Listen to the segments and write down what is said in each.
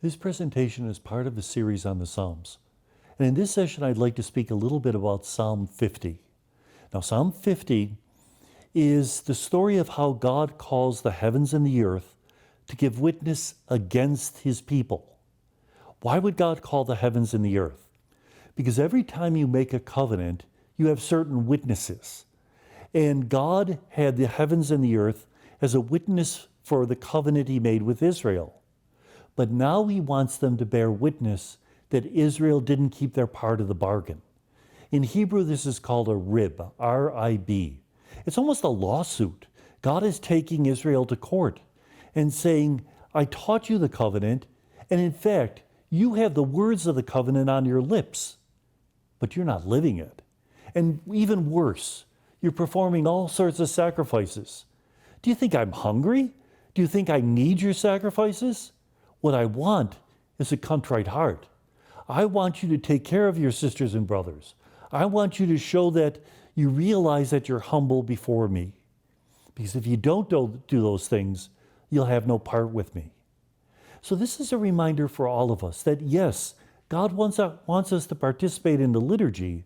This presentation is part of a series on the Psalms. And in this session, I'd like to speak a little bit about Psalm 50. Now, Psalm 50 is the story of how God calls the heavens and the earth to give witness against his people. Why would God call the heavens and the earth? Because every time you make a covenant, you have certain witnesses. And God had the heavens and the earth as a witness for the covenant he made with Israel. But now he wants them to bear witness that Israel didn't keep their part of the bargain. In Hebrew, this is called a rib, R-I-B. It's almost a lawsuit. God is taking Israel to court and saying, I taught you the covenant, and in fact, you have the words of the covenant on your lips, but you're not living it. And even worse, you're performing all sorts of sacrifices. Do you think I'm hungry? Do you think I need your sacrifices? What I want is a contrite heart. I want you to take care of your sisters and brothers. I want you to show that you realize that you're humble before me. Because if you don't do those things, you'll have no part with me. So this is a reminder for all of us that yes, God wants us to participate in the liturgy,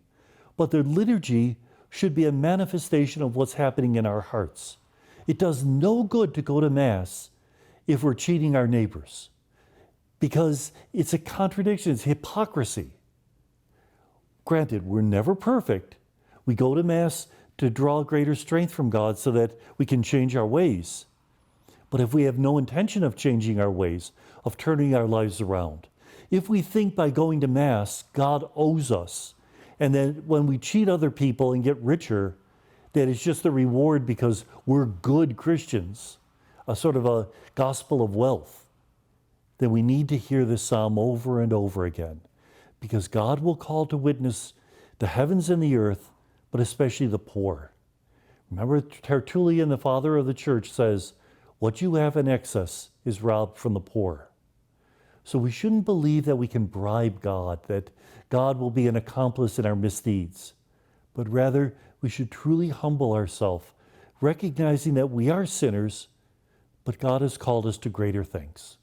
but the liturgy should be a manifestation of what's happening in our hearts. It does no good to go to Mass if we're cheating our neighbors, because it's a contradiction, it's hypocrisy. Granted, we're never perfect. We go to Mass to draw greater strength from God so that we can change our ways. But if we have no intention of changing our ways, of turning our lives around, if we think by going to Mass, God owes us, and then when we cheat other people and get richer, that it's just a reward because we're good Christians, a sort of a gospel of wealth, then we need to hear this psalm over and over again, because God will call to witness the heavens and the earth, but especially the poor. Remember, Tertullian, the father of the church, says, what you have in excess is robbed from the poor. So we shouldn't believe that we can bribe God, that God will be an accomplice in our misdeeds, but rather we should truly humble ourselves, recognizing that we are sinners, but God has called us to greater things.